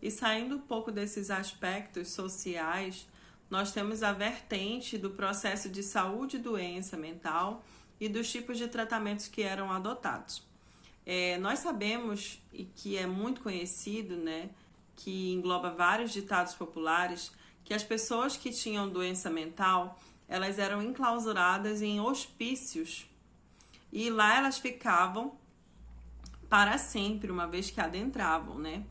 E saindo um pouco desses aspectos sociais, nós temos a vertente do processo de saúde e doença mental e dos tipos de tratamentos que eram adotados. Nós sabemos, e que é muito conhecido, né, que engloba vários ditados populares, que as pessoas que tinham doença mental, elas eram enclausuradas em hospícios e lá elas ficavam para sempre, uma vez que adentravam, né?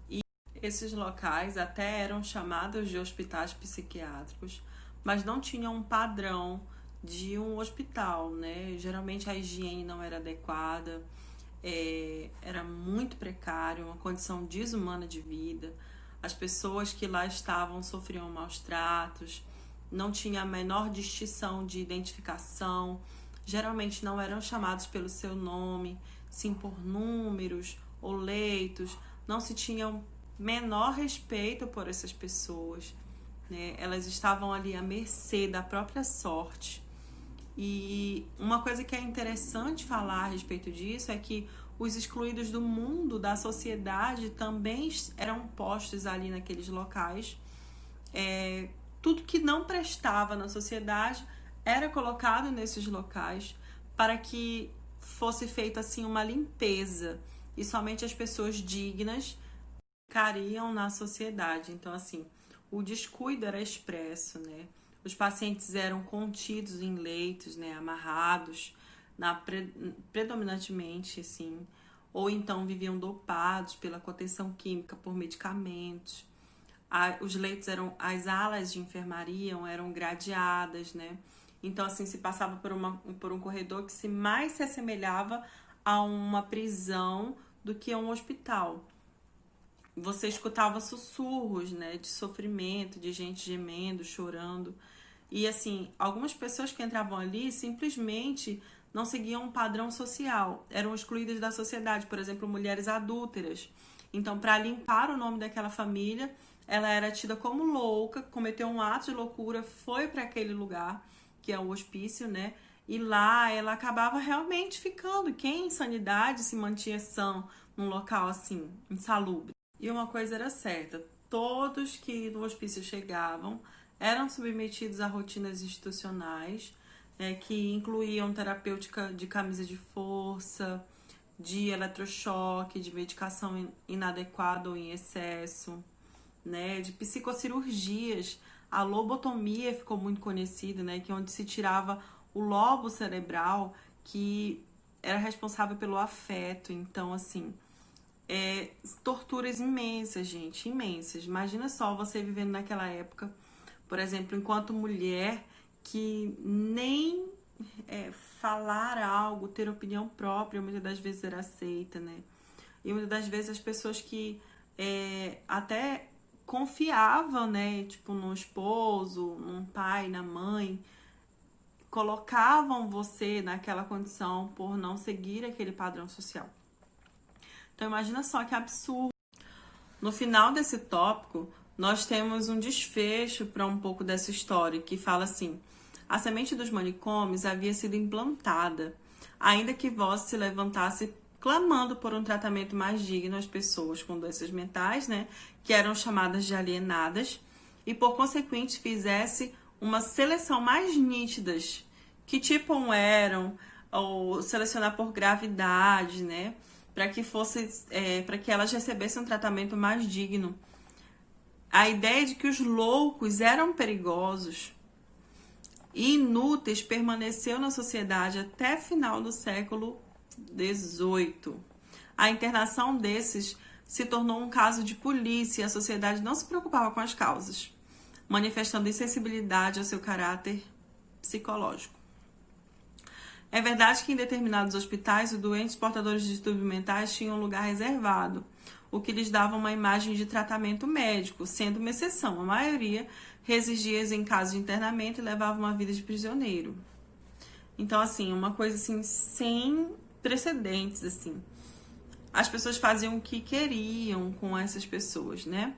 E esses locais até eram chamados de hospitais psiquiátricos, mas não tinham um padrão de um hospital, né? Geralmente a higiene não era adequada, era muito precário, uma condição desumana de vida. As pessoas que lá estavam sofriam maus tratos, não tinha a menor distinção de identificação, geralmente não eram chamados pelo seu nome, sim por números ou leitos, não se tinha o menor respeito por essas pessoas, né? Elas estavam ali à mercê da própria sorte. E uma coisa que é interessante falar a respeito disso é que os excluídos do mundo, da sociedade, também eram postos ali naqueles locais. Tudo que não prestava na sociedade era colocado nesses locais para que fosse feita assim uma limpeza e somente as pessoas dignas ficariam na sociedade. Então, assim, o descuido era expresso, né? Os pacientes eram contidos em leitos, né, amarrados, predominantemente, assim, ou então viviam dopados pela contenção química por medicamentos. Os leitos as alas de enfermaria eram gradeadas, né? Então, assim, se passava por um corredor que mais se assemelhava a uma prisão do que a um hospital. Você escutava sussurros, né, de sofrimento, de gente gemendo, chorando. E, assim, algumas pessoas que entravam ali simplesmente não seguiam um padrão social. Eram excluídas da sociedade, por exemplo, mulheres adúlteras. Então, para limpar o nome daquela família, ela era tida como louca, cometeu um ato de loucura, foi para aquele lugar, que é o hospício, né? E lá ela acabava realmente ficando. Quem em sanidade se mantinha são num local assim, insalubre? E uma coisa era certa, todos que no hospício chegavam eram submetidos a rotinas institucionais, né, que incluíam terapêutica de camisa de força, de eletrochoque, de medicação inadequada ou em excesso, né, de psicocirurgias. A lobotomia ficou muito conhecida, né, que é onde se tirava o lobo cerebral, que era responsável pelo afeto. Então, assim, torturas imensas, gente, imensas. Imagina só você vivendo naquela época, por exemplo, enquanto mulher, que nem falar algo, ter opinião própria, muitas das vezes era aceita, né? E muitas das vezes as pessoas que até confiavam, né, tipo, num esposo, num pai, na mãe, colocavam você naquela condição por não seguir aquele padrão social. Então imagina só que absurdo. No final desse tópico, nós temos um desfecho para um pouco dessa história, que fala assim: a semente dos manicômios havia sido implantada, ainda que vós se levantasse clamando por um tratamento mais digno às pessoas com doenças mentais, né, que eram chamadas de alienadas, e por consequente fizesse uma seleção mais nítidas, que tipo eram, ou selecionar por gravidade, né, para que elas recebessem um tratamento mais digno. A ideia de que os loucos eram perigosos e inúteis permaneceu na sociedade até final do século XVIII. A internação desses se tornou um caso de polícia e a sociedade não se preocupava com as causas, manifestando insensibilidade ao seu caráter psicológico. É verdade que em determinados hospitais, os doentes portadores de distúrbios mentais tinham um lugar reservado, o que lhes dava uma imagem de tratamento médico, sendo uma exceção. A maioria residia em casa de internamento e levava uma vida de prisioneiro. Então, assim, uma coisa assim, sem precedentes, assim. As pessoas faziam o que queriam com essas pessoas, né?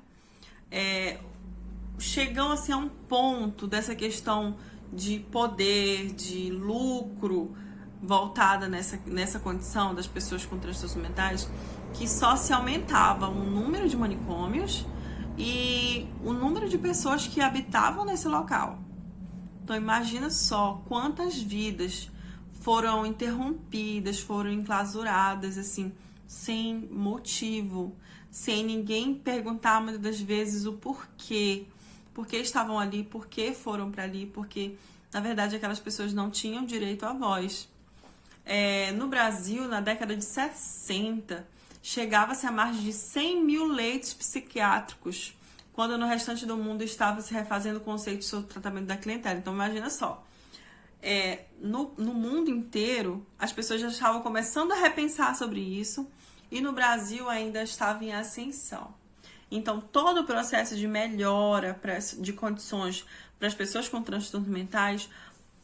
Chegam assim a um ponto dessa questão de poder, de lucro, voltada nessa condição das pessoas com transtornos mentais, que só se aumentava o número de manicômios e o número de pessoas que habitavam nesse local. Então imagina só quantas vidas foram interrompidas, foram enclausuradas, assim, sem motivo, sem ninguém perguntar muitas das vezes o porquê. Por que estavam ali, por que foram para ali, porque, na verdade, aquelas pessoas não tinham direito à voz. No Brasil, na década de 60, chegava-se a mais de 100 mil leitos psiquiátricos, quando no restante do mundo estava se refazendo o conceito sobre o tratamento da clientela. Então, imagina só. No mundo inteiro, as pessoas já estavam começando a repensar sobre isso, e no Brasil ainda estava em ascensão. Então, todo o processo de melhora de condições para as pessoas com transtornos mentais,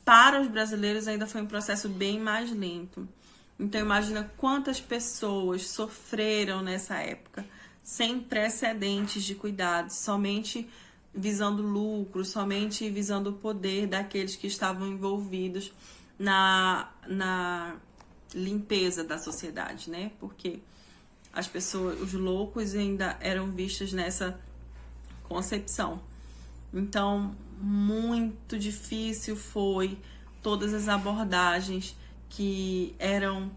para os brasileiros ainda foi um processo bem mais lento. Então, imagina quantas pessoas sofreram nessa época, sem precedentes de cuidados, somente visando lucro, somente visando o poder daqueles que estavam envolvidos na limpeza da sociedade, né? Porque as pessoas, os loucos ainda eram vistos nessa concepção. Então, muito difícil foi todas as abordagens que eram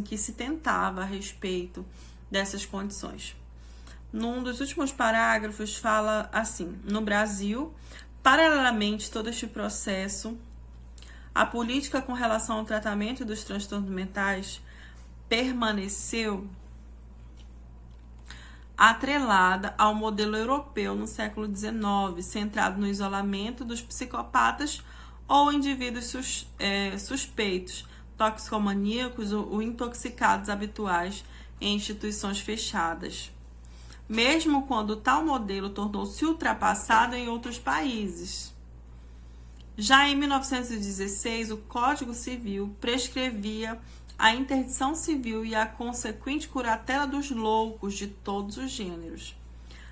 que se tentava a respeito dessas condições. Num dos últimos parágrafos fala assim: no Brasil, paralelamente todo este processo, a política com relação ao tratamento dos transtornos mentais permaneceu atrelada ao modelo europeu no século XIX, centrado no isolamento dos psicopatas ou indivíduos suspeitos, toxicomaníacos ou intoxicados habituais em instituições fechadas, mesmo quando tal modelo tornou-se ultrapassado em outros países. Já em 1916, o Código Civil prescrevia a interdição civil e a consequente curatela dos loucos de todos os gêneros.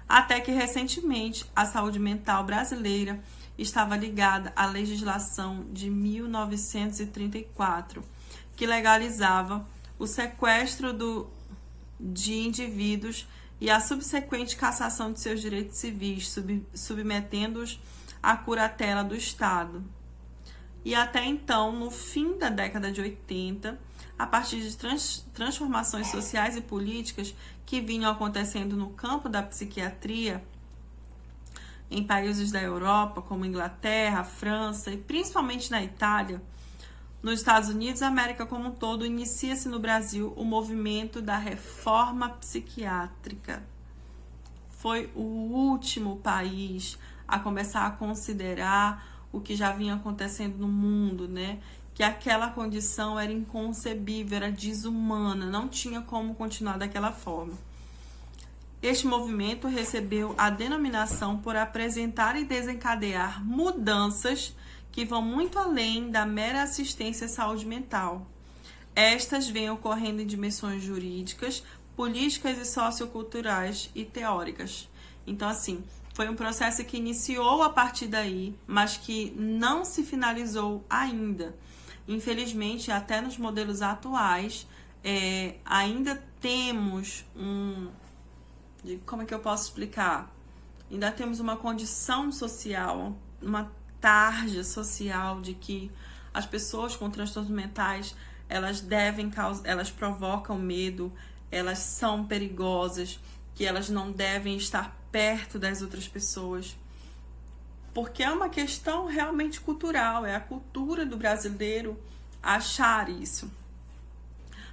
Até que, recentemente, a saúde mental brasileira estava ligada à legislação de 1934, que legalizava o sequestro de indivíduos e a subsequente cassação de seus direitos civis, submetendo-os à curatela do Estado. E até então, no fim da década de 80, a partir de transformações sociais e políticas que vinham acontecendo no campo da psiquiatria em países da Europa, como Inglaterra, França e principalmente na Itália, nos Estados Unidos e América como um todo, inicia-se no Brasil o movimento da reforma psiquiátrica. Foi o último país a começar a considerar o que já vinha acontecendo no mundo, né? Que aquela condição era inconcebível, era desumana, não tinha como continuar daquela forma. Este movimento recebeu a denominação por apresentar e desencadear mudanças que vão muito além da mera assistência à saúde mental. Estas vêm ocorrendo em dimensões jurídicas, políticas e socioculturais e teóricas. Então, assim, foi um processo que iniciou a partir daí, mas que não se finalizou ainda. Infelizmente, até nos modelos atuais, ainda temos como é que eu posso explicar? Ainda temos uma condição social, uma tarja social de que as pessoas com transtornos mentais, elas provocam medo, elas são perigosas, que elas não devem estar perto das outras pessoas. Porque é uma questão realmente cultural, é a cultura do brasileiro achar isso.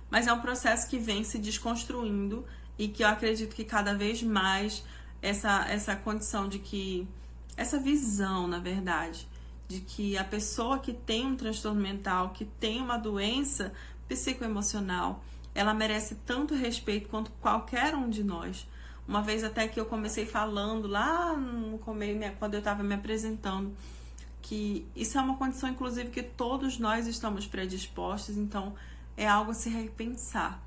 Mas é um processo que vem se desconstruindo e que eu acredito que cada vez mais essa condição de que, essa visão, na verdade, de que a pessoa que tem um transtorno mental, que tem uma doença psicoemocional, ela merece tanto respeito quanto qualquer um de nós. Uma vez até que eu comecei falando lá no começo, quando eu estava me apresentando, que isso é uma condição, inclusive, que todos nós estamos predispostos, então é algo a se repensar.